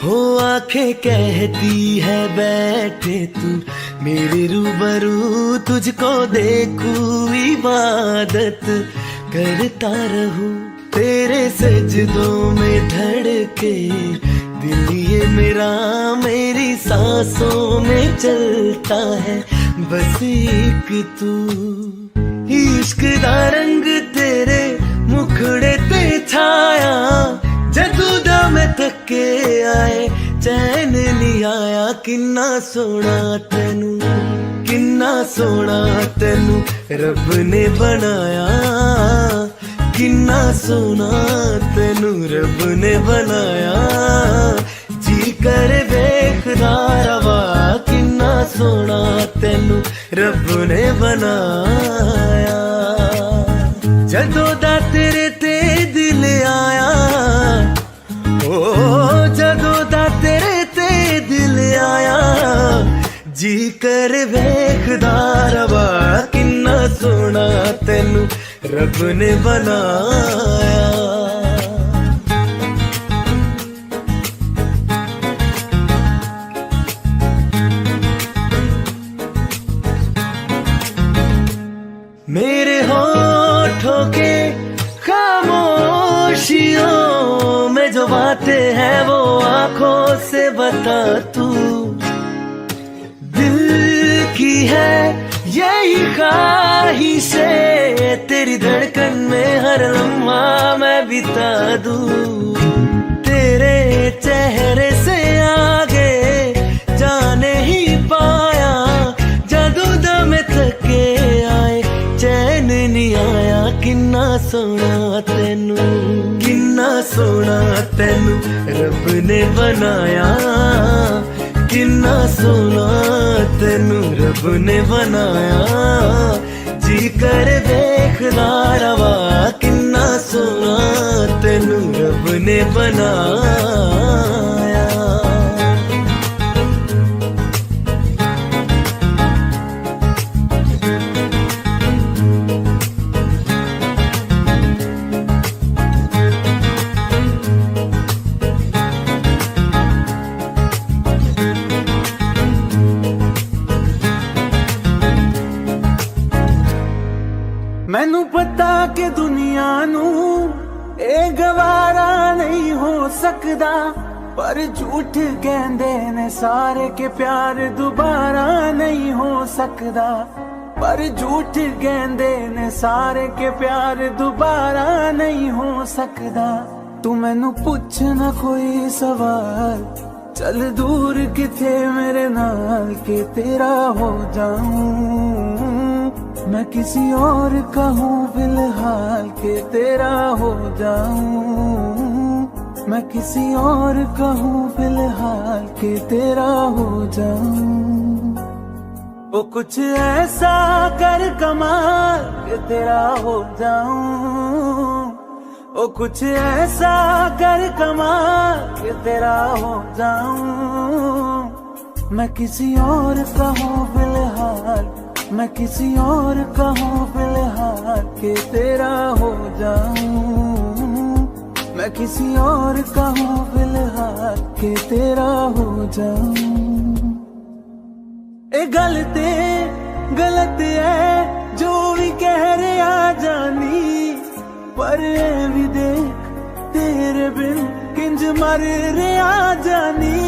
हो आंखें कहती है बैठे तू मेरे रूबरू, तुझको देखूं इबादत करता रहूं, तेरे सजदों में धड़के दिल ये मेरा, मेरी सांसों में चलता है बस एक तू। इश्क दा रंग तेरे मुखड़े ते छाया, जदू दा मैं थके आए चैन नहीं आया। किन्ना सोना तेनू, किन्ना सोना तेनू रब ने बनाया, किन्ना सोना तेनू रब ने बनाया। जी कर वेखदा रवा, किन्ना सोना तेनू रब ने बनाया। जदों दा तेरे ते दिल आया, ओ जदों दा तेरे ते दिल आया, जी कर वेखदा रवा, किन्ना सोना तेनू रब ने बनाया। मेरे होठों के खामोशियों में जो बातें हैं वो आंखों से बता तू। दिल की है यही ख्वाहिशें, तेरी धड़कन में हर लम्हा मैं बिता दूं। तेरे चेहरे से आगे जाने ही पाया, जदों दा मैं थके आए चैन नहीं आया। किन्ना सोना तेनू, किन्ना सोना तेनू रब ने बनाया, किन्ना सोना तेनू रब ने बनाया। जी कर वेखदा रवा, किन्ना सोना तेनू रब ने बनाया। मैनू पता कि दुनिया नू ए गवारा नहीं हो सकदा, पर झूठ कहंदे ने सारे के प्यार दोबारा नहीं हो सकदा। पर झूठ कहंदे ने सारे के प्यार दोबारा नहीं हो सकदा। तू मैनू पुछ ना कोई सवाल, चल दूर किथे मेरे नाल के तेरा हो जाऊं। मैं किसी और का हूँ फिलहाल के तेरा हो जाऊं। मैं किसी और का हूँ फिलहाल के तेरा हो जाऊं। ओ कुछ ऐसा कर कमाल के तेरा हो जाऊं। ओ कुछ ऐसा कर कमाल के तेरा हो जाऊं। मैं किसी और का हूँ फिलहाल, मैं किसी और का हूँ फिलहाल के तेरा हो जाऊं। मैं किसी और का हूँ फिलहाल के तेरा हो जाऊं। ए गलत है जो भी कह रहे आ जानी, पर ए भी देख तेरे बिन किंज मर रहे आ जानी।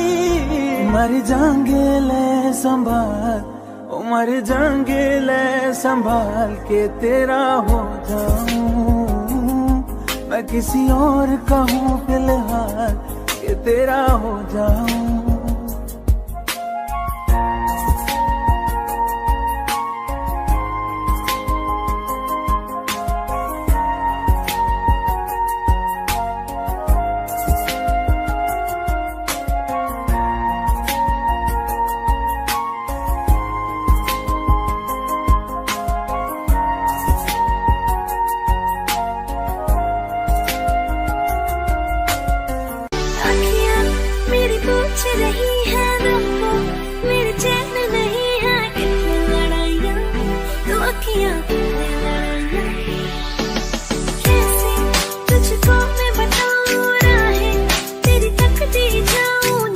मर जाएंगे ले संभाल, मर जाएंगे ले संभाल के तेरा हो जाऊं। मैं किसी और का हूँ फिलहाल के तेरा हो जाऊं। रही है रब्बा, मेरे चैन नहीं है कितनी लड़ाइयाँ, तो अखियाँ कितनी लड़ाइयाँ। कैसे तुझको मैं बताऊँ राहें तेरी तकती जाऊँ,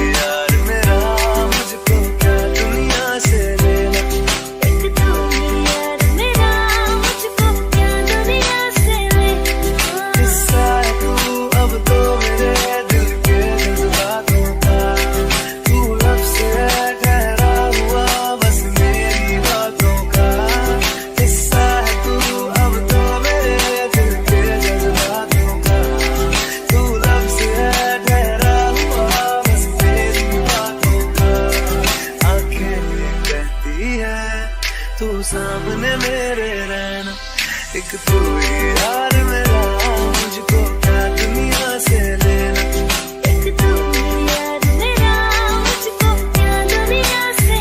यार मेरा, मुझको क्या दुनिया से लेना। एक तू ही यार मेरा, मुझको क्या दुनिया से लेना। किस्सा है तू अब तो मेरे दिल के जज्बातों का, तू लब से है ठहरा हुआ बस मेरी बातों का। किस्सा है तू अब तो मेरे दिल के जज्बातों का, तू लब से है ठहरा हुआ बस मेरी बातों का। आंखें ये कहती है तू सामने मेरे रहना, एक तू ही यार मेरा, मुझको क्या दुनिया से लेना। एक तू ही यार मेरा, मुझको क्या दुनिया से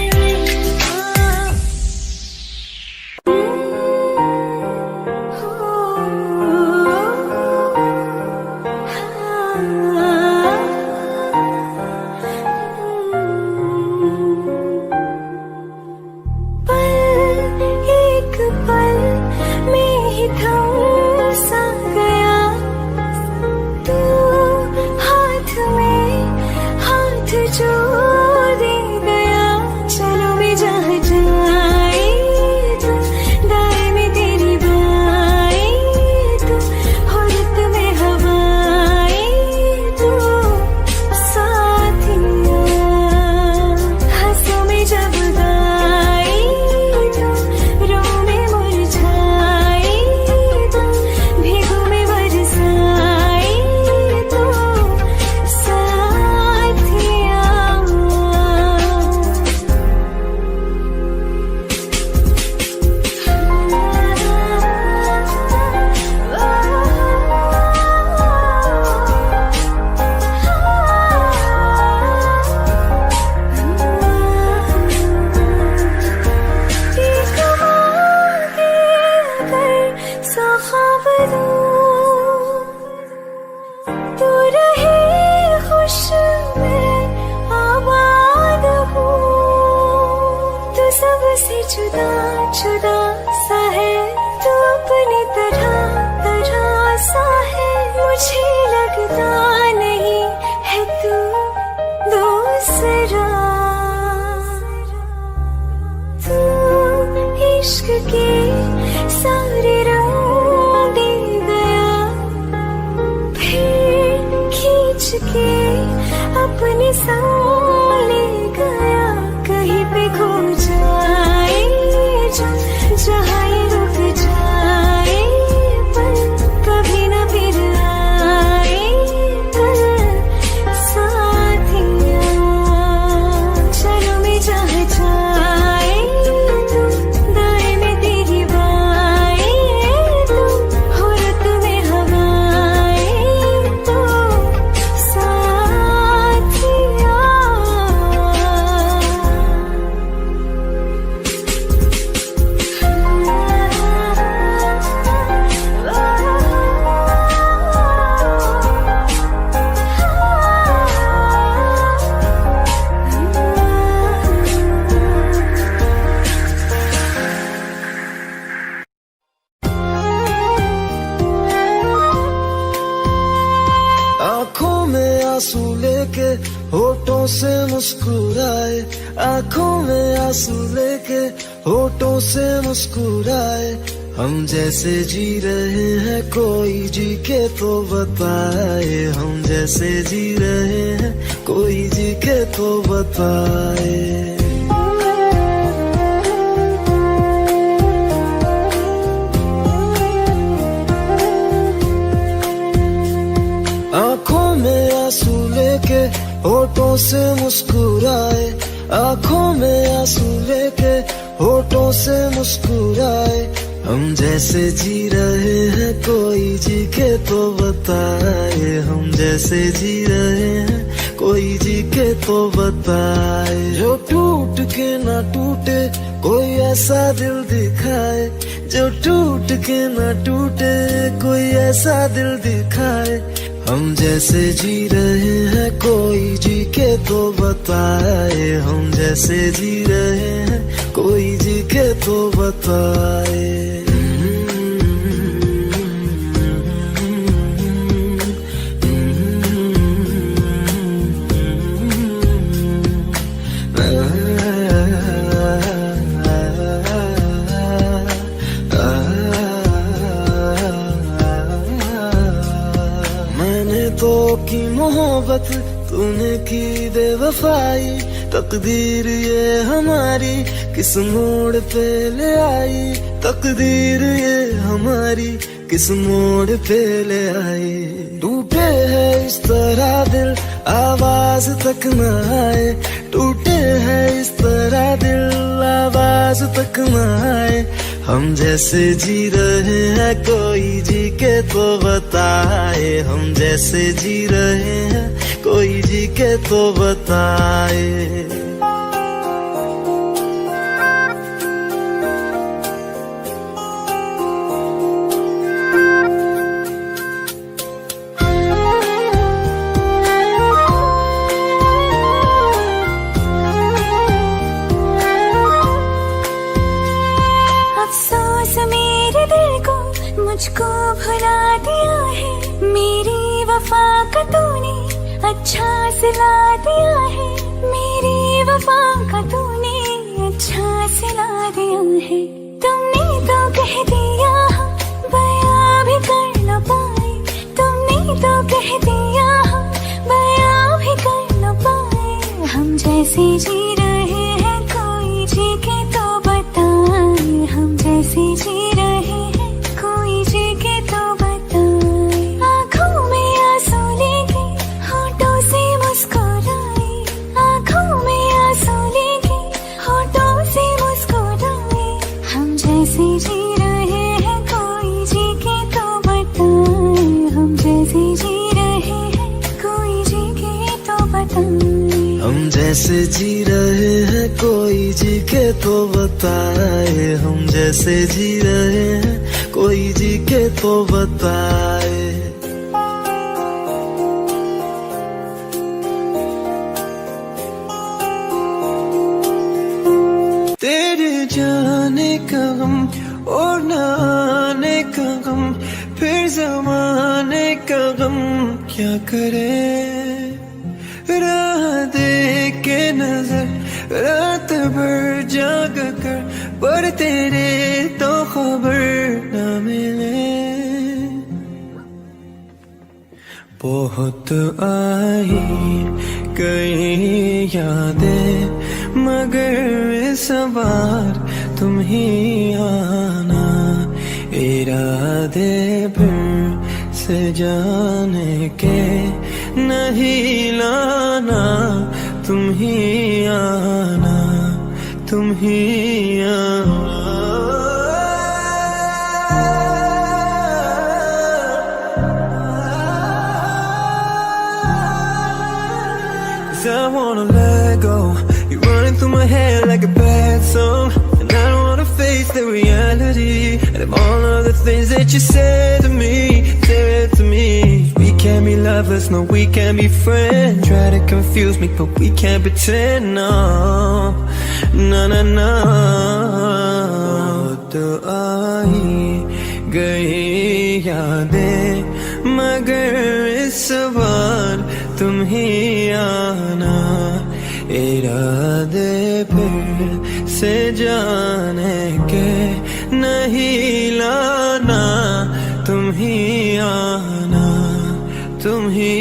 पल एक पल में ही थम सा गया तू, हाथ में हाथ जो दे गया। चलो मैं जहाँ जाए तू, दाएं में तेरी बाएं तू, होरत में हवाएं तू, साथिया हंसों में जब गाए तू, रो में मुरझाए तू, भीगों में बरसाए तू, साथिया। तू रहे खुश मैं आबाद हूँ, तू सबसे जुदा जुदा सा है, तू अपनी तरह तरह सा है। मुझे लगता नहीं है तू दूसरा, तू इश्क के सारे रंग दे गया, फिर खींच के अपने संग ले गया। कहीं पे खो जाए जहाँ ये रुक जाए, पर कभी न फिर आए कल, साथिया। चलो मैं जहाँ जाए तू, दाएं में तेरी बाएं तू, होरत में हवाएं तू, साथिया। आंखों में आंसू लेके होठों से मुस्कुराए, आंखों में आंसू लेके होठों से मुस्कुराए। हम जैसे जी रहे हैं कोई जी के तो बताए, हम जैसे जी रहे हैं कोई जी के तो बताए। आंखों में आंसू लेके होठों से मुस्कुराए, आंखों में आंसू लेके होठों से मुस्कुराए। हम जैसे जी रहे हैं कोई जी के तो बताए, हम जैसे जी रहे हैं कोई जी के तो बताए। जो टूट के ना टूटे कोई ऐसा दिल दिखाए, जो टूट के ना टूटे कोई ऐसा दिल दिखाए। हम जैसे जी रहे हैं कोई जी के तो बताए, हम जैसे जी रहे हैं कोई जी के तो बताए। साथ तूने की बेवफाई, तकदीर ये हमारी किस मोड़ पे ले आई, तकदीर ये हमारी किस मोड़ पे ले आई। टूटे है इस तरह दिल आवाज तक न आए, टूटे है इस तरह दिल आवाज तक न आए। हम जैसे जी रहे हैं कोई जी के तो बताए, हम जैसे जी रहे हैं कोई जी के तो बताए। अफसोस मेरे दिल को मुझको भुला दिया है, मेरी वफा का तूने अच्छा सिला दिया है, मेरी वफा का तूने अच्छा सिला दिया है। तुमने तो कह दिया बयां भी कर न पाए, तुमने तो कह दिया बयां भी कर न पाए। हम जैसे जी रहे हैं कोई जी के तो बताए, हम जैसे जी रहे हैं कोई जी के तो बताए। आँखों में आंसू लेके होठों से मुस्कुराए, आँखों में आंसू लेके होठों से मुस्कुराए। हम जैसे जी रहे हैं कोई जी के तो बताए, हम जैसे जी रहे हैं कोई जी के तो बताए। हम जैसे जी रहे हैं कोई जी के तो बताए, हम जैसे जी रहे हैं कोई जी के तो बताए। तेरे जाने का गम और न आने का गम, फिर जमाने का गम क्या करे। राह देख के नजर रात भर जाग कर, पर तेरे तो खबर न मिले। बहुत आई गई यादें मगर इस बार तुम ही आना, इरादे फिर से जाने के नहीं लाना। तुम ही आना, तुम ही आना। 'Cause I wanna let go, you're running through my head like a bad song, and I don't wanna face the reality of all of the things that you said to me, said to me. We can't be lovers, no, we can't be friends. Try to confuse me, but we can't pretend, no, no, no, no. तो आई गई यादें मगर इस बार तुम ही आना, इरादे फिर से जाने के नहीं लाना। तुम ही आना, तुम ही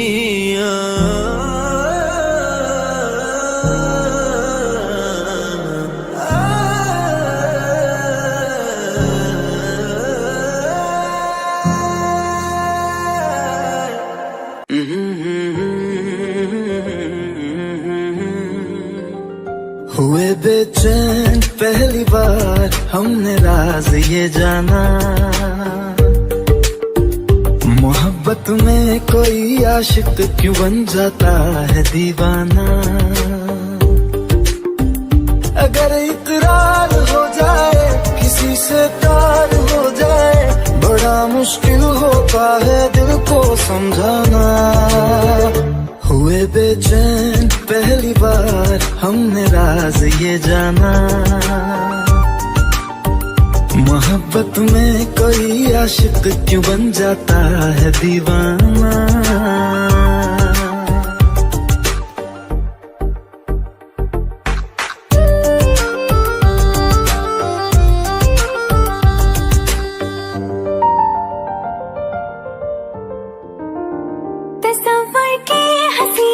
हुए बेचैन पहली बार हमने राज ये जाना, मोहब्बत में कोई आशिक क्यों बन जाता है दीवाना। अगर इकरार हो जाए किसी से प्यार हो जाए, बड़ा मुश्किल होता है दिल को समझाना। हुए बेचैन पहली बार हमने राज ये जाना, मोहब्बत में कोई आशिक क्यों बन जाता है दीवाना। तस्वर के हंसी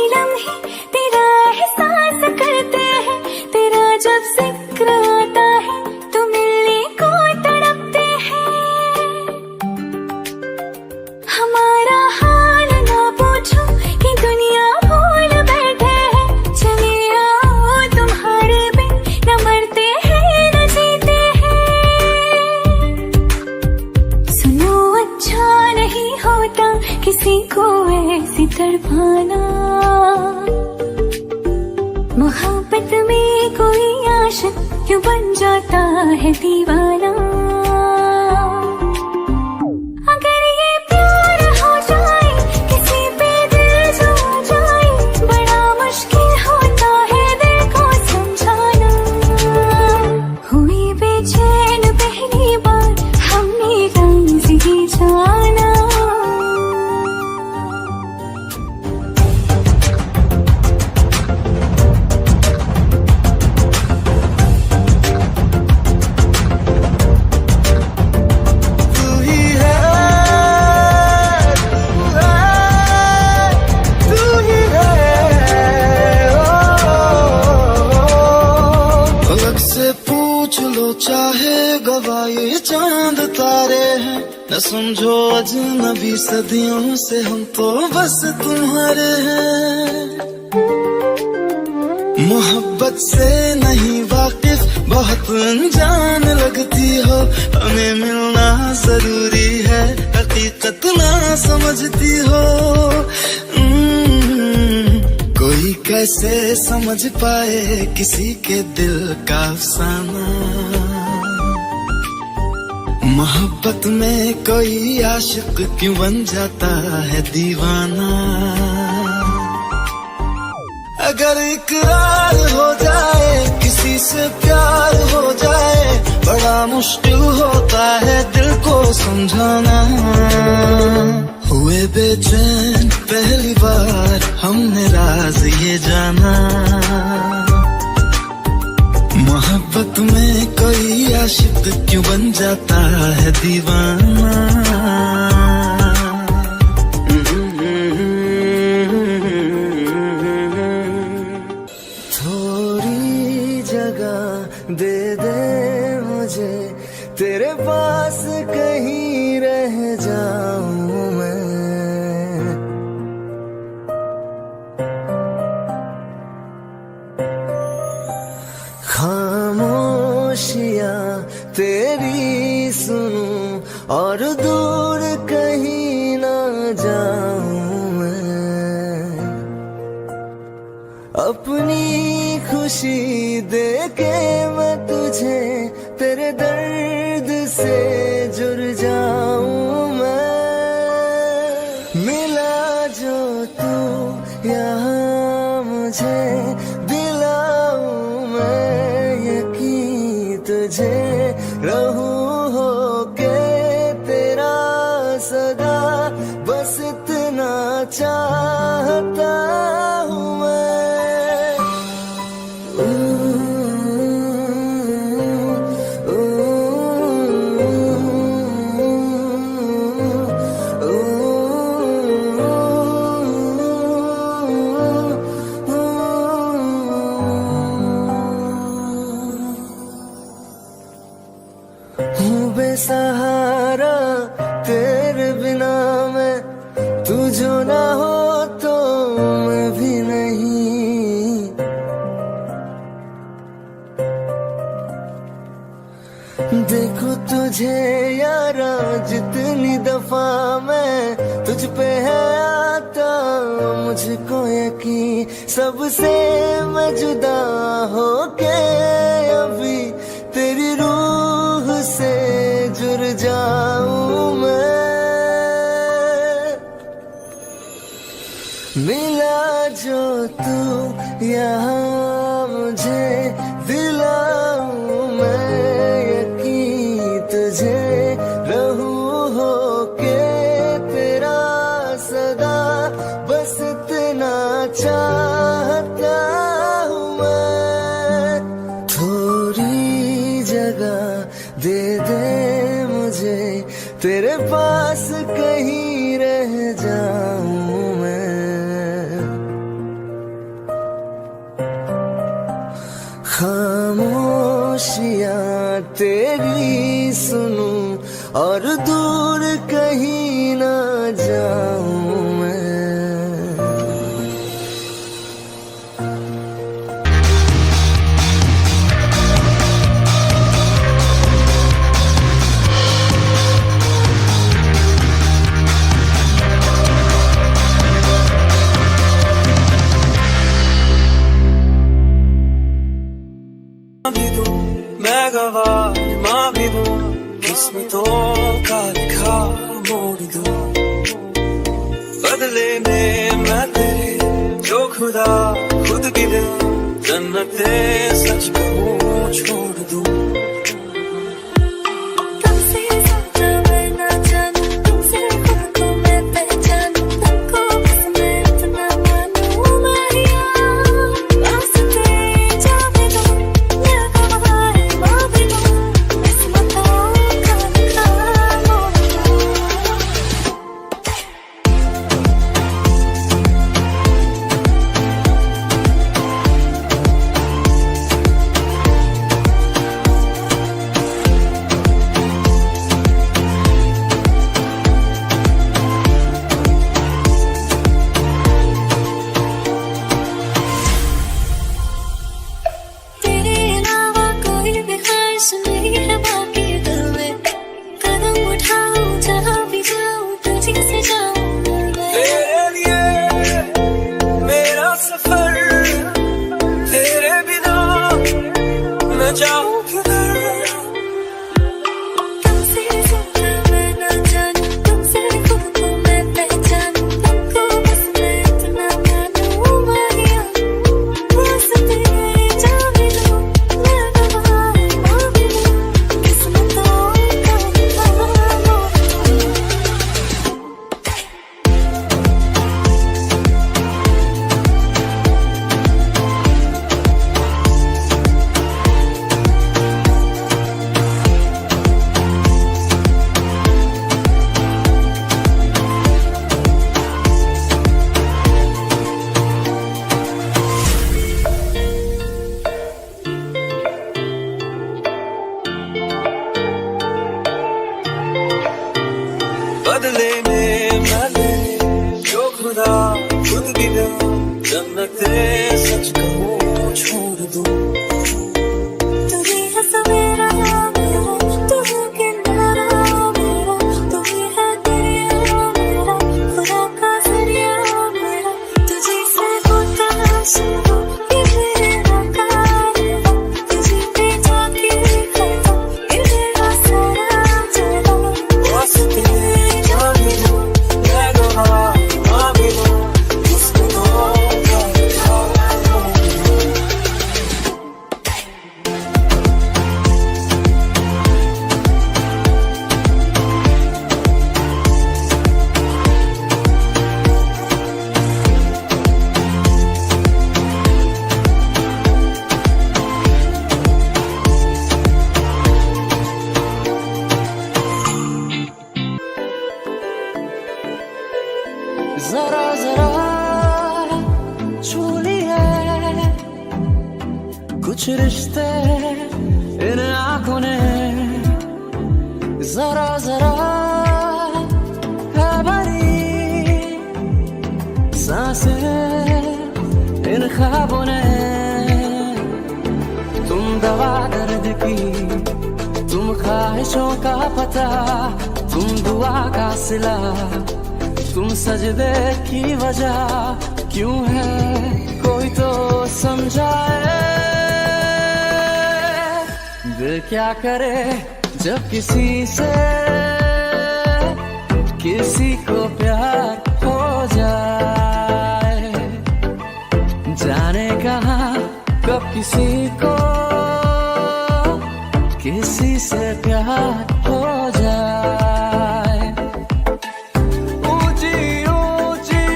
तड़पाना। मोहब्बत में कोई आशिक क्यों बन जाता है दीवाना। अगर ये प्यार हो जाए किसी पे दिल जो जाए, बड़ा मुश्किल होता है दिल को समझाना। हुई बेचैन पहली बार हमने राज ही जाना। चाहे गवाए चांद तारे हैं, न समझो अजनबी सदियों से हम तो बस तुम्हारे हैं। मोहब्बत से नहीं वाकिफ बहुत अनजान लगती हो, हमें मिलना जरूरी है हकीकत ना समझती हो। कोई कैसे समझ पाए किसी के दिल का अफसाना। मोहब्बत में कोई आशिक क्यों बन जाता है दीवाना। अगर इकरार हो जाए किसी से प्यार हो जाए, बड़ा मुश्किल होता है दिल को समझाना। हुए बेचैन पहली बार हमने राज ये जाना। मोहब्बत में कोई आशिक क्यों बन जाता है दीवाना। थोड़ी जगह दे दे मुझे, तेरे पास कहीं रह जाऊं मैं। खामोशियां तेरी सुनूं और दूर कहीं ना जाऊं मैं। अपनी खुशी दे के मैं तुझे तेरे दर्द से जुड़ जाऊं मैं। मिला जो तू यहाँ मुझे दिलाऊं मैं यकीन तुझे, रहूं होके तेरा सदा, बस इतना चाहता हूँ मैं। हूँ बेसहारा तेरे बिना मैं, तू जो ना हो तो मैं भी नहीं। देखो तुझे यारा जितनी दफा मैं तुझ पे है आता, मुझको यकीन सबसे मैं जुदा होके अभी तेरी रूह से जुड़ जाऊं मैं। मिला जो तू यहाँ मुझे दिलाऊं मैं यकीन तुझे, रहूं होके तेरा सदा, बस इतना चाहता हूँ मैं। थोड़ी जगह दे दे मुझे, तेरे पास कहीं रह जाऊं मैं। खामोशियां तेरी सुनूं और दूर कहीं ना जाऊं मैं। मैं गवाह माँ भी दूं, किस्मतों का लिखा मोड़ दूं। बदले में मैं तेरे जो खुदा खुद भी दे, जन्नते सच कहूँ छोड़ दूं। तुमसे ज्यादा मैं ना जानूं, तुमसे खुद को मैं पहचानूं, तुमको बस मैं इतना मानूं माहिया। रास्ते जाने दो, मैं गवाह माँ भी दूं, किस्मतों का लिखा मोड़ दूं। तेरे अलावा कोई भी ख्वाहिश नहीं है बाकी दिल में, कदम उठाऊं जहाँ भी जाऊं तुझी से जाऊं मैं। तेरे लिए मेरा सफर, तेरे बिना मैं जाऊं किधर। तुमसे ज्यादा मैं ना जानूं, तुमसे खुद को मैं पहचानूं, तुमको बस मैं इतना मानूं माहिया। रास्ते जाने दो, मैं गवाह माँ भी दूं, किस्मतों का लिखा मोड़ दूं। बदले में मैं तेरे जो खुदा खुद भी दे, जन्नते सच कहूँ छोड़ दूं। तू ही है सवेरा मेरा, तू है किनारा मेरा, तू ही है दरिया मेरा, खुदा का जरिया मेरा। तुझे से होता शुरू ये मेरा कारवां, तुझे पे जाके खत्म ये मेरा सारा जलवा। रास्ते जाने दो, मैं गवाह माँ भी दूं, किस्मतों का लिखा मोड़ दूं। जरा जरा छू लिए कुछ रिश्ते इन आंखों ने, जरा जरा है भरी सांसें इन ख्वाबों ने। तुम दवा दर्द की, तुम ख्वाहिशों का पता, तुम दुआ का सिला, तुम सजदे की वजह क्यों है कोई तो समझाए। दिल क्या करे जब किसी से किसी को प्यार हो जाए, जाने कहाँ कब किसी को किसी से प्यार हो जाए। ऊंची ऊंची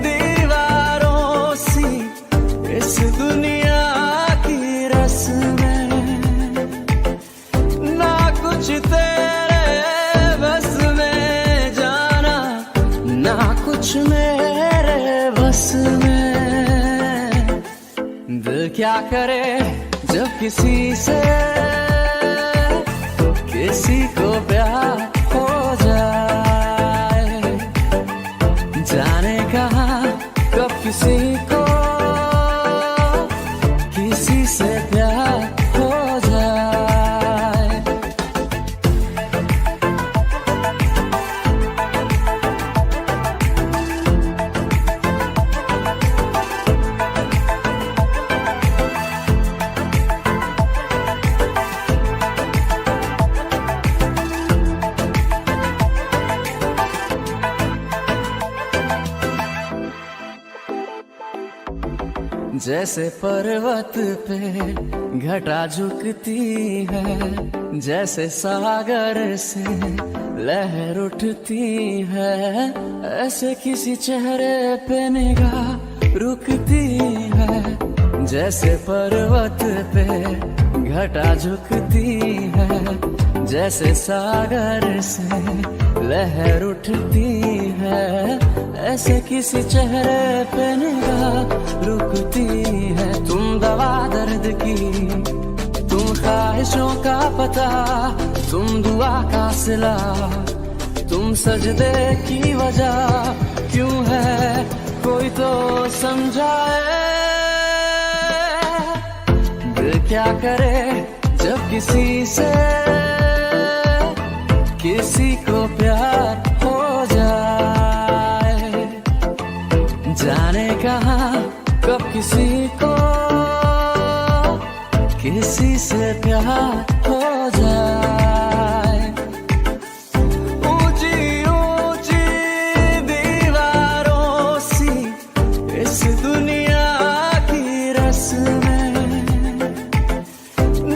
दीवारों सी इस दुनिया की रस्में, ना कुछ तेरे बस में जाना, ना कुछ मेरे बस में। दिल क्या करे जब किसी से किसी को प्यार हो जाए, जाने कहाँ कब किसी को किसी से प्यार हो जाए। जैसे पर्वत पे घटा झुकती है, जैसे सागर से लहर उठती है, ऐसे किसी चेहरे पे निगाह रुकती है। जैसे पर्वत पे घटा झुकती है, जैसे सागर से लहर उठती है, ऐसे किसी चेहरे पे निगाह रुकती है। तुम दवा दर्द की, तुम ख्वाहिशों का पता, तुम दुआ का सिला, तुम सजदे की वजह क्यों है कोई तो समझाए। दिल क्या करे जब किसी से किसी को प्यार हो जाए, जाने कहाँ कब किसी को किसी से प्यार हो जाए। ऊंची ऊंची दीवारों सी इस दुनिया की रस्में,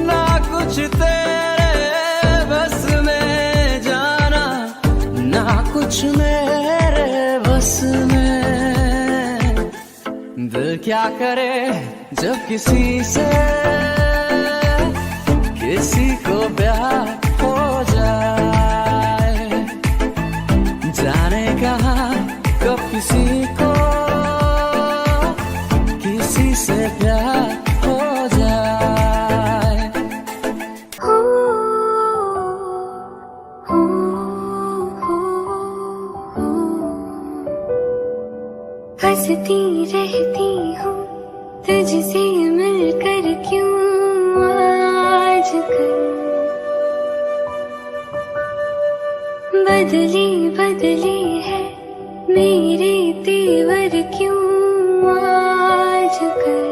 ना कुछ तेरे बस में जाना, ना कुछ मेरे बस में। दिल क्या करे जब किसी से किसी को प्यार हो जाए, जाने कहाँ कब किसी को किसी से प्यार हो जाए। हो, हो, हो, हो। हंसती रहती हूँ तुझसे मिलकर क्यों आजकल, बदली बदली है मेरे तेवर क्यों आजकल।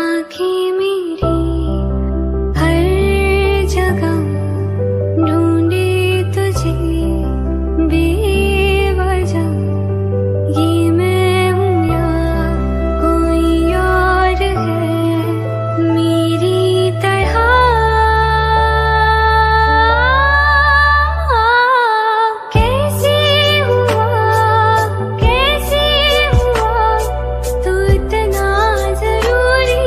आँखें मेरी हर जगह ढूंढे तुझे बेवजह, ये मैं हूँ या कोई और है मेरी तरह। कैसे हुआ तू इतना जरूरी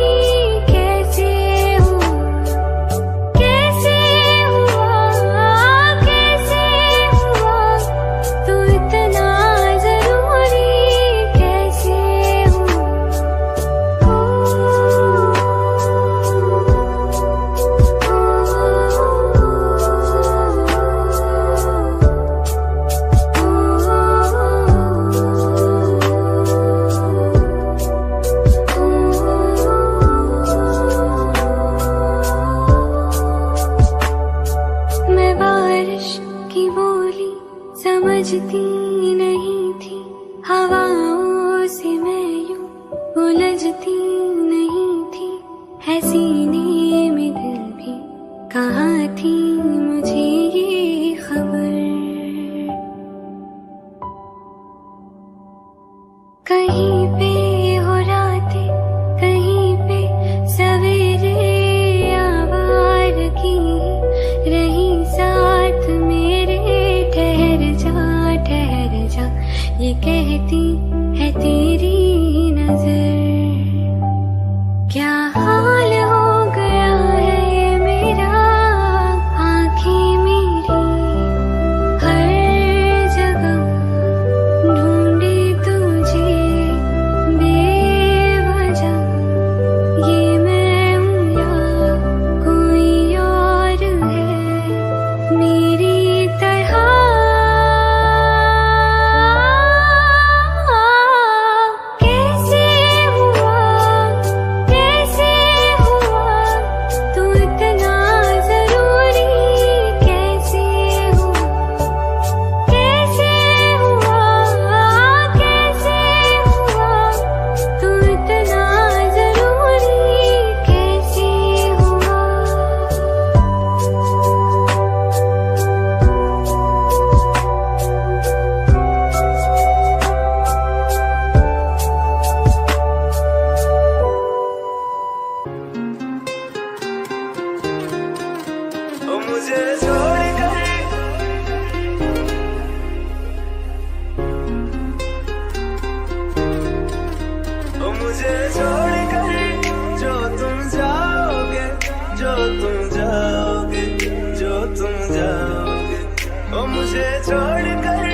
मुझे छोड़ कर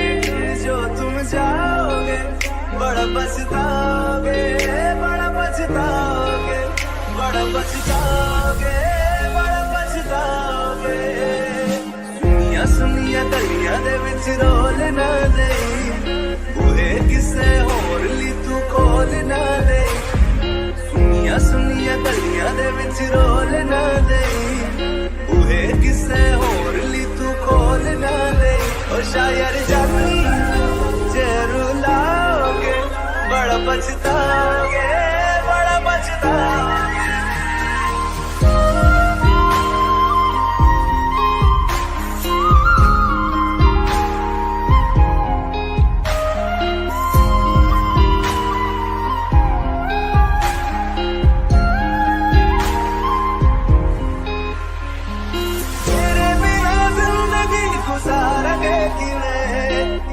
जो तुम जाओगे बड़ा पछताओगे, बड़ा पछताओगे, बड़ा पछताओगे, बड़ा पछताओगे। सुनिया सुनिया गलियां दे विच रोल ना दे, बूहे किसे होर ली तू खोल ना दे। सुनिया सुनिया गलियां दे विच रोल ना दे, बूहे किसे होर ली तू खोल ना दे। ओ शायर जानी जे रुलाओगे बड़ा पछताओगे, बड़ा पछताओगे।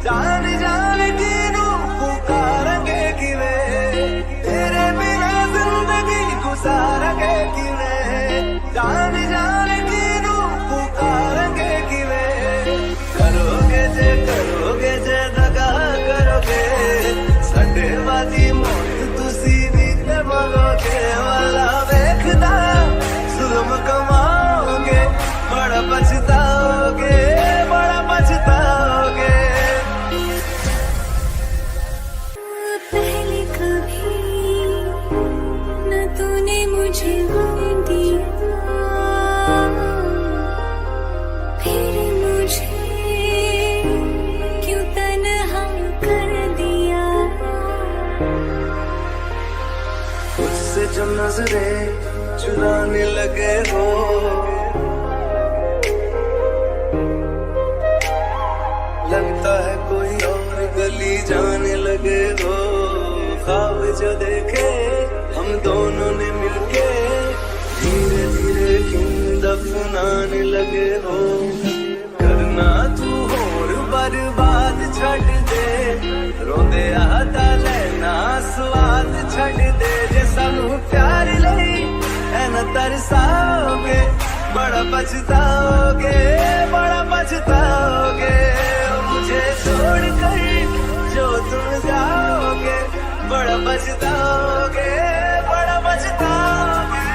जान जान की नू पुकारेंगे किवे, तेरे बिना जिंदगी गुजारेंगे किवे। जान जान की नू पुकारेंगे किवे, करोगे जे दगा करोगे, साडे वाली मौत तुसी भी ते मरोगे। वाला वेखदा जुल्म कमाओगे, बड़ा पछताओगे, बड़ा पछताओगे। पहले कभी न तूने मुझे गम दिया, फिर मुझे क्यों तन्हा कर दिया। उससे जो नजरें चुराने लगे हो, लगता है कोई और गली जाने लगे हो। ख्वाब जो देखे हम दोनों ने मिलके, धीरे धीरे क्यों दफनाने लगे हो। करना तू होर बर्बाद छड़ दे, रोंदे आता लेना स्वाद छड़ दे। जे सानू प्यार लई ऐना तरसाओगे, बड़ा पछताओगे, बड़ा पछताओगे। मुझे छोड़ कर जो तुम जाओगे बड़ा पछताओगे, बड़ा पछताओगे।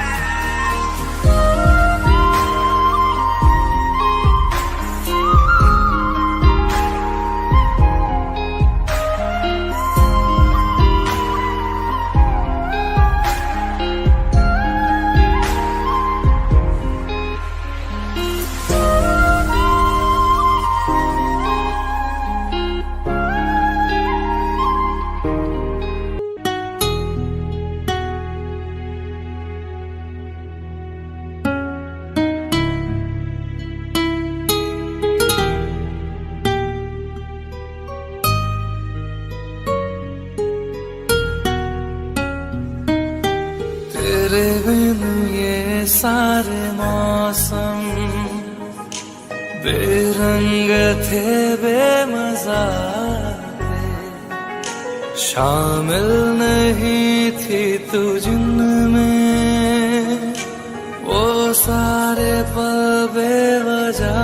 तेरे बिन ये सारे मौसम बेरंग थे, बेमजा थे। शामिल नहीं थी तू जिनमें, वो सारे पल बेवजह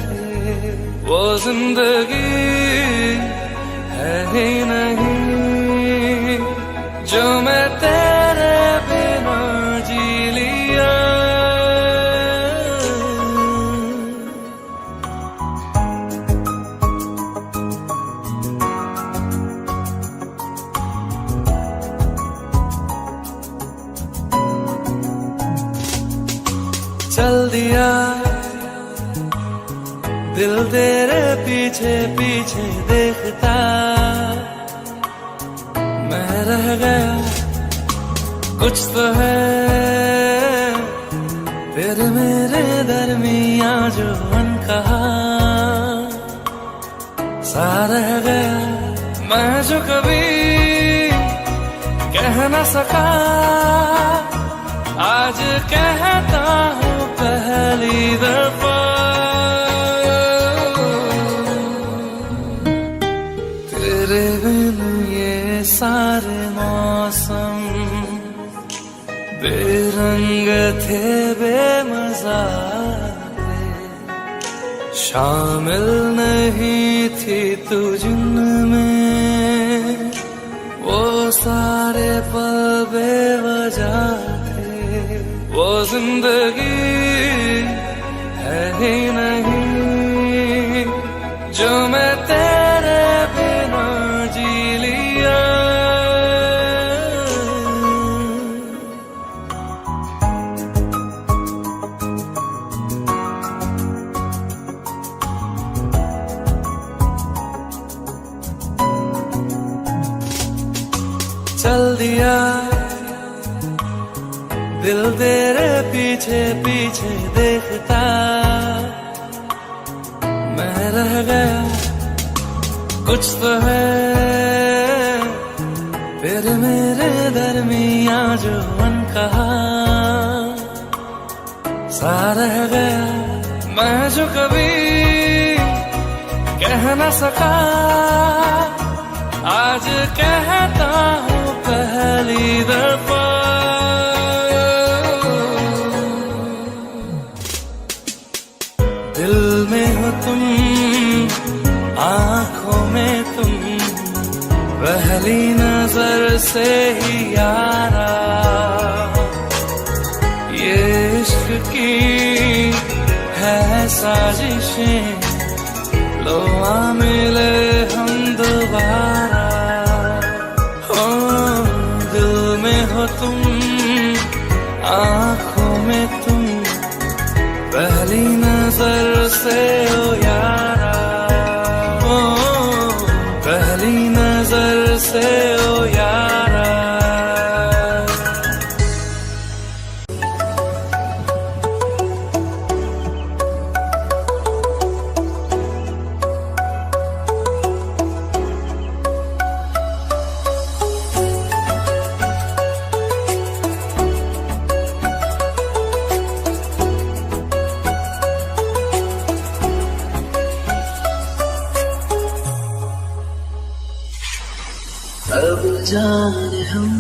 थे। वो जिंदगी है ही नहीं जो मैं तेरे बिना जी लिया। चल दिया दिल तेरे पीछे पीछे देखता, मैं रह गया कुछ तो है तेरे मेरे दरमिया जो अनकहा सा रह गया। मैं जो कभी कह न सका आज कहता हूँ पहली दफा। तेरे बिन ये सारे मौसम बेरंग थे, बेमजा थे। शामिल नहीं थी तू जिनमें, वो सारे पल बेवजह थे। वो जिंदगी है ही नहीं जो मैं तेरे बिना जी लिया। चल दिया दिल तेरे पीछे पीछे देखता, मैं रह गया कुछ तो है फिर मेरे दरमिया जो अनकहा सा रह गया। मैं जो कभी कह न सका आज कहता हूँ पहली दफा। दिल में हो तुम, आंखों में तुम, पहली नजर से ही यारा। ये इश्क की है साजिशें, लो आ मिले हम दोबारा। दिल में हो तुम, आंखों में तुम, पहली नजर से ओ यारा। पहली नजर से ओ यारा। अब जाने हम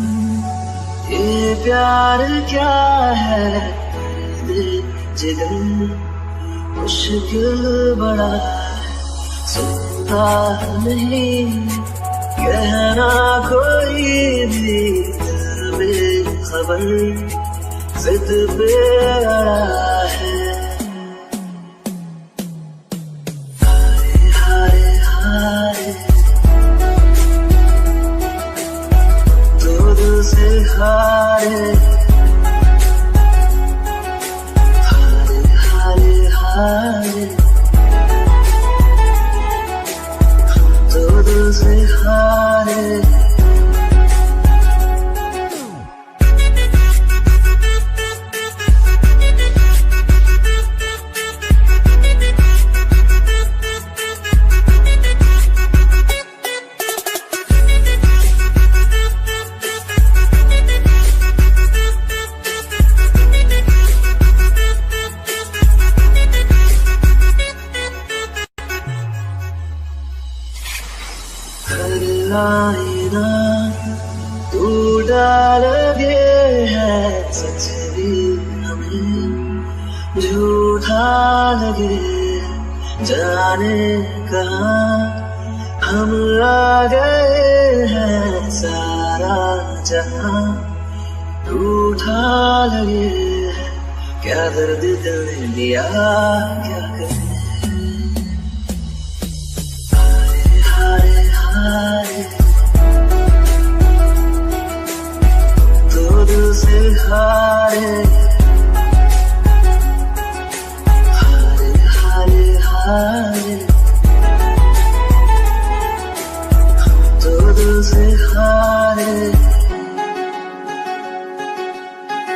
ये प्यार क्या है, जिगर मुश्किल बड़ा है, सुनता नहीं कहना कोई भी, बेखबर जिद पे अड़ा है। हारे हारे हारे से हारे, हारे हारे हारे तो दिल से हारे। आईना तू डाल गए है, सच भी हमें झूठा लगे, जाने कहाँ हम आ गए हैं, सारा जहां रूठा लगे। क्या दर्द दिल ने दिया क्या करें, हारे हारे तो दिल से हारे, हारे हारे हारे तो दिल से हारे।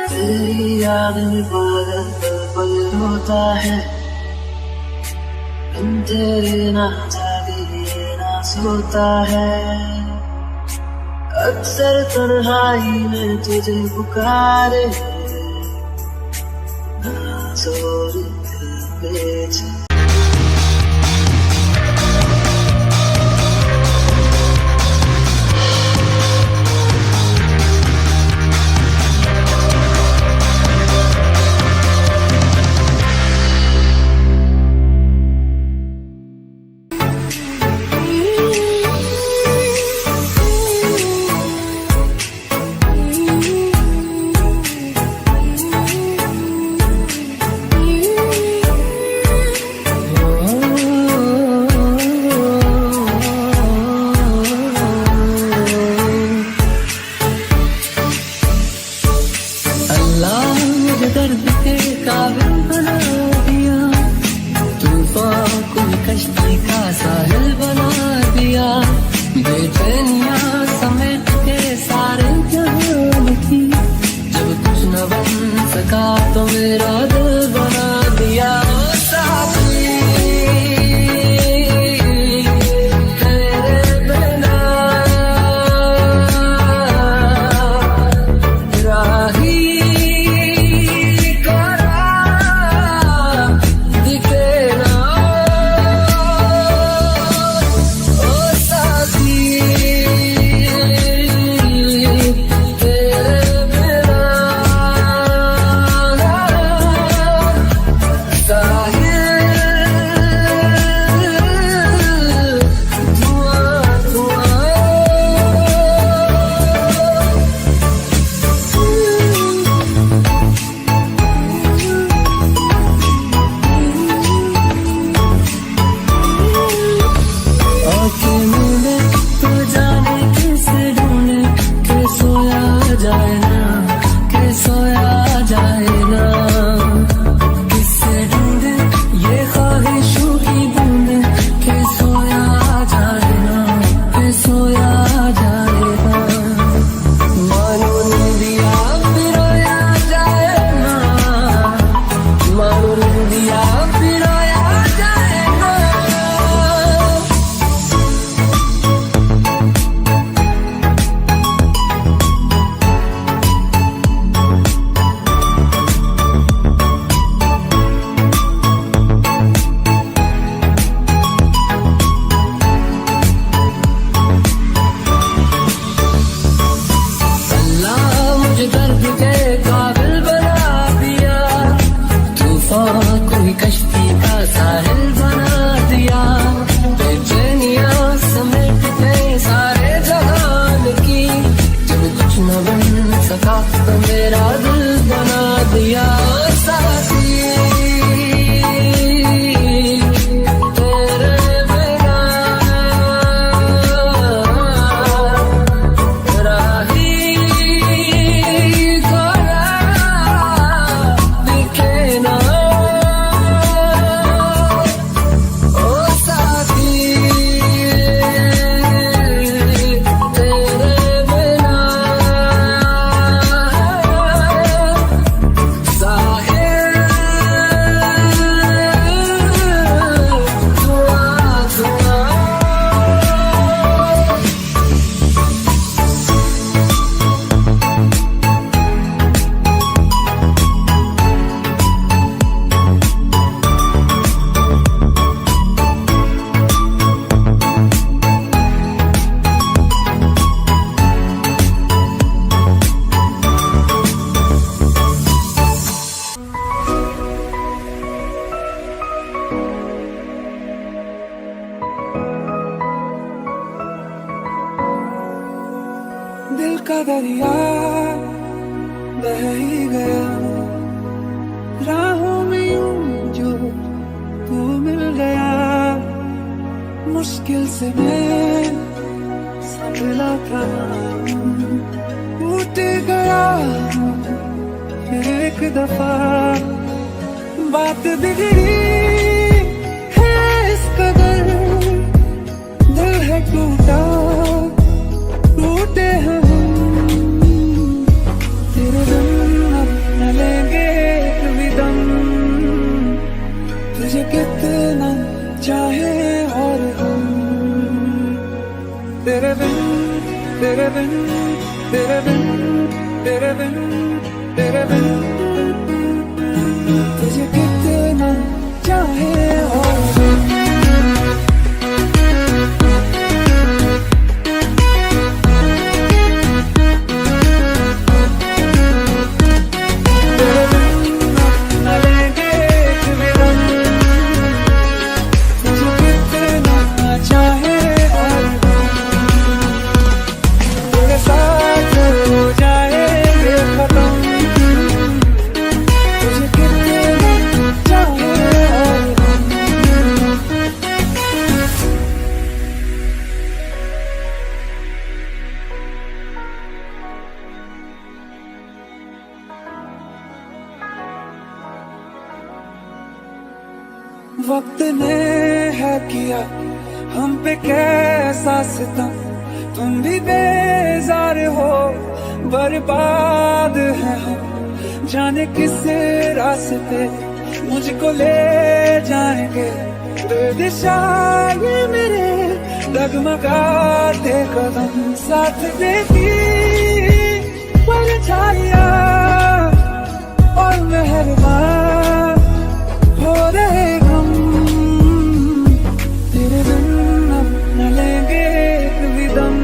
तेरी याद में पागल पल होता है, बिन तेरे ना जागे ना सोता है। अक्सर तन्हाई में तुझे पुकारे, ना जोर दिल पे दर्द के काबिल बना दिया, तूफान कोई कश्ती का साहिल बना दिया, बेचैनियां समेट के सारे जहान की, जब कुछ न बन सका तो मेरा दिल बना दिया। ओ साथी तेरे बिना राही करा दिखे ना। ओ साथी तेरे बिना जाए ना, के सोया जाए ना, किससे ढूंढे ये ख्वाहिशों की बूंद, के सोया जाए ना, के सोया जाए ना, मानो निंदिया पिरोया जाए ना, मानो निंदिया पिरोया जाए ना। मुझे दर्द के काबिल बना दिया, तूफान कोई कश्ती का साहिल बना दिया, बेचैनियां समेट के सारे जहान की, जब कुछ न बन सका तो मेरा दिल बना दिया। साथी तेरे बिना राही दिल का दरिया बह ही गया, राहों में यूं जो तू मिल गया, मुश्किल से मैं संभला था, टूट गया फिर एक दफा, बात बिगड़ी है इस कदर, दिल है टूटा टूटे हैं हम, तेरे बिन अब न लेंगे कभी दम, तुझे कितना चाहे और हम, तेरे बिन तेरे बिन तेरे बिन तेरे बिन तेरे बिन, तुझे कितना चाहे और हम। खत्म वक्त ने है किया हम पे कैसा सितम, तुम भी बेजार हो, बर्बाद है हम, जाने किस रास्ते मुझको ले जाएंगे। बेदिशा ये मेरे डगमगाते कदम, साथ देती परछाइयां और मेहरबान हो रहे हम। तेरे बिन अब न लेंगे एक भी दम,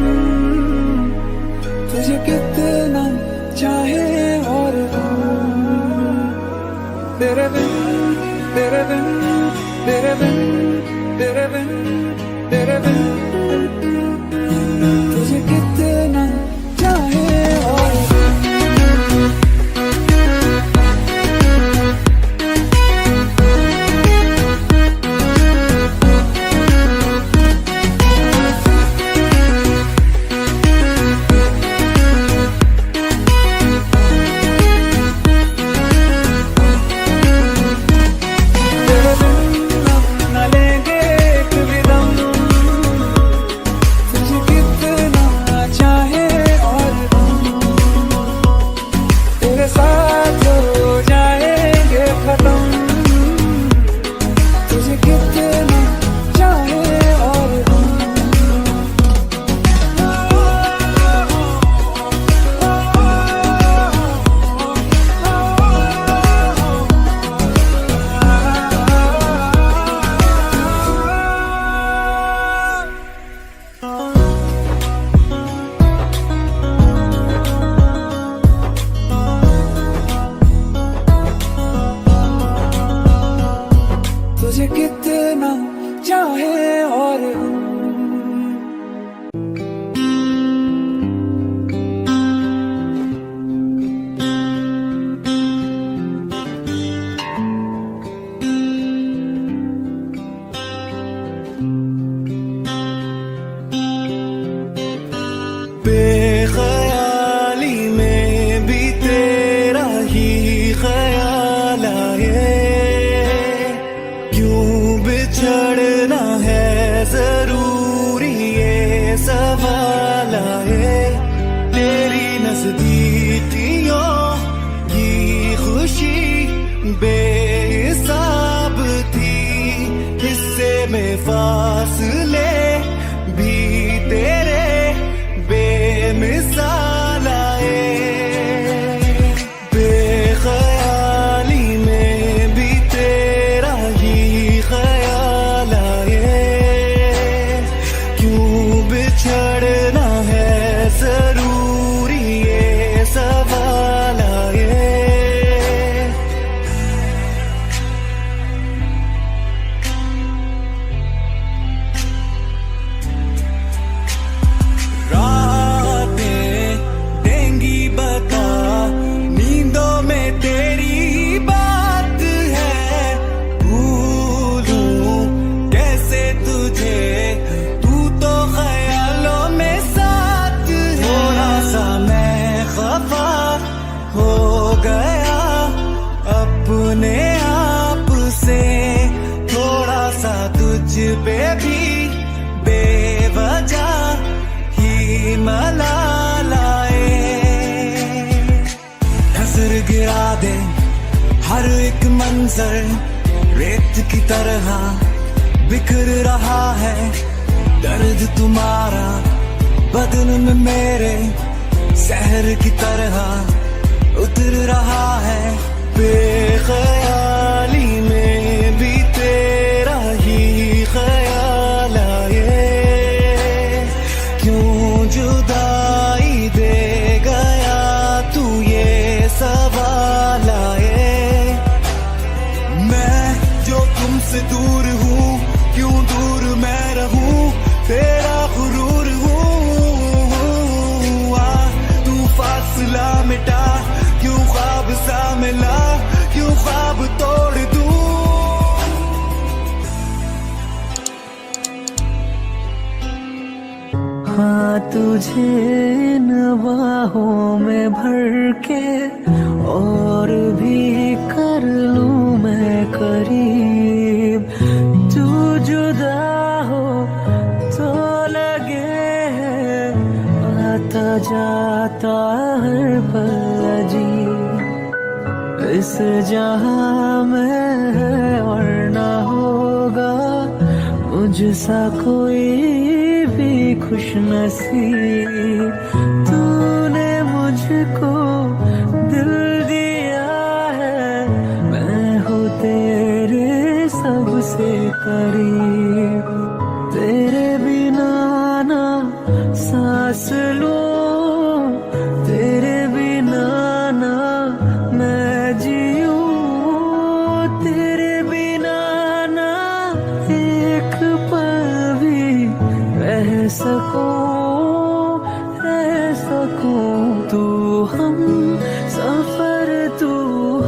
तुझे कितना चाहे और हम। तेरे बिन तेरे बिन तेरे बिन तेरे बिन तेरे बिन तुझे कितना चाहे और तुझे कितना चाहे और बेख्याली में भी तेरा ही ख्याल आए, क्यों बिछड़ना है जरूरी ये सवाल आए। तेरी नजदीकियों की खुशी बेहिसाब थी, हिस्से में फासले भी तेरे बेमिसाल आए। बेख्याली में भी तेरा ही ख्याल आए, क्यों बिछड़ना है जरूरी ये सवाल आए। रातें देंगी बता, नींदों में तेरी बात है, भूलूं कैसे तुझे, तू तो ख्यालों में साथ है। थोड़ा सा मैं खफा हो गया अपने आप से, थोड़ा सा तुझ पे भी बेवजह ही मलाल आए। नजर गिरा दे हर एक मंजर रेत की तरह बिखर रहा है, दर्द तुम्हारा बदन में मेरे शहर की तरह उतर रहा है। बेख्याली में भी तेरा ही ख्याल आए, क्यों जुदाई दे गया तू ये सवाल आए। मैं जो तुमसे दूर हूँ, क्यों दूर मैं रहूँ, तेरा गुरूर हूँ। तू फासला मिटा, क्यों ख्वाब सा मिला, क्यों ख्वाब तोड़ दूँ। हाँ तुझे इन बाहों में भर के और भी कर लूं मैं करीब, इस जहां में है और ना होगा मुझसा कोई भी खुशनसीब। तूने मुझको दिल दिया है, मैं हूँ तेरे सबसे करीब। तेरे बिना ना सांस लूं, तेरे बिना ना मैं जीऊं, तेरे बिना ना एक पल भी रह सकूं। तू हम सफर, तू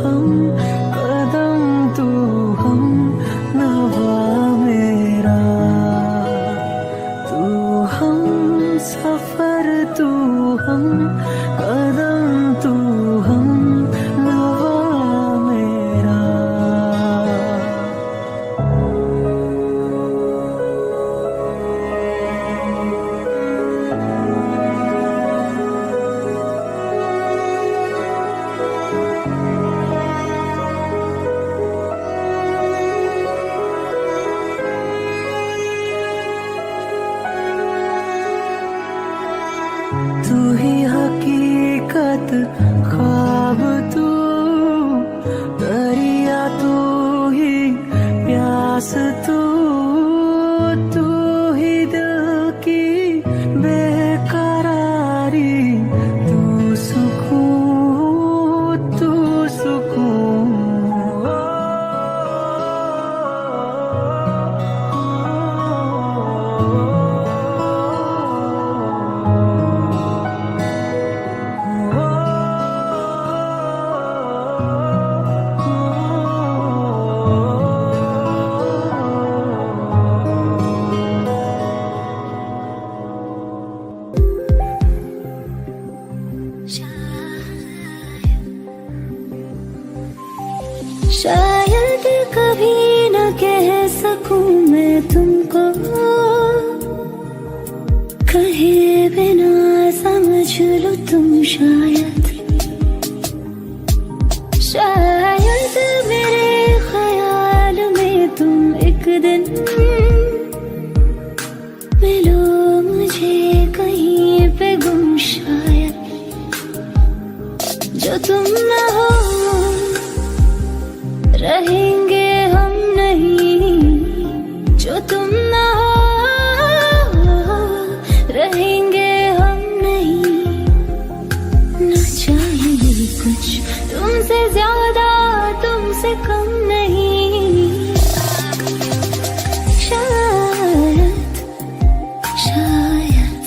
हम कदम, तू हम नवा मेरा। तू हम सफर, तू हम कदम, तू हम नवा मेरा। तू ही हकीकत, ख्वाब तू, दरिया तू ही प्यास तू, तू ही दिल की बेकरारी, तू सुकून, तू सुकून। शायद कभी न कह सकूं मैं तुमको, कहे बिना समझ लो तुम शायद। शायद मेरे ख्याल में तुम एक दिन मिलो मुझे कहीं पे गुम शायद। जो तुम न हो रहेंगे हम नहीं, जो तुम ना हो रहेंगे हम नहीं। न चाहिए कुछ तुमसे ज्यादा, तुमसे कम नहीं। शायद शायद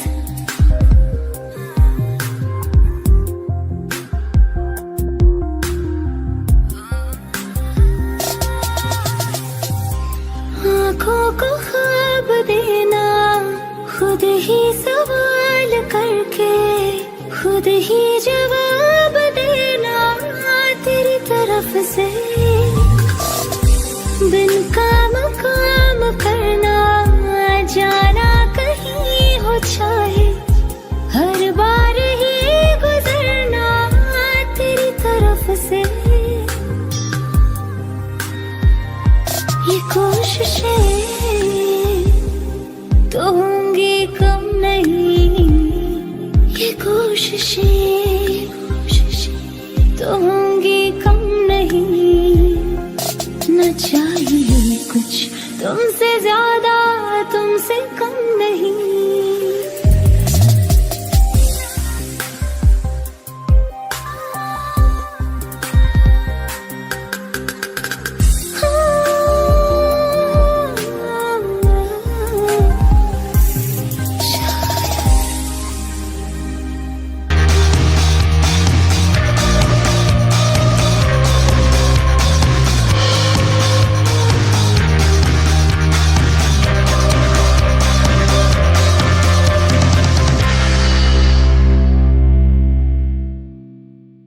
आँखों को ख्वाब देना, खुद ही सवाल करके खुद ही जवाब देना तेरी तरफ से। बिन काम करना, जाना कहीं हो चाहे, हर बार ही गुजरना तेरी तरफ से। ये कोशिशें तो होंगी कम नहीं, ये कोशिशें तो होंगी कम नहीं। न चाहिए कुछ तुमसे ज्यादा, तुमसे कम नहीं।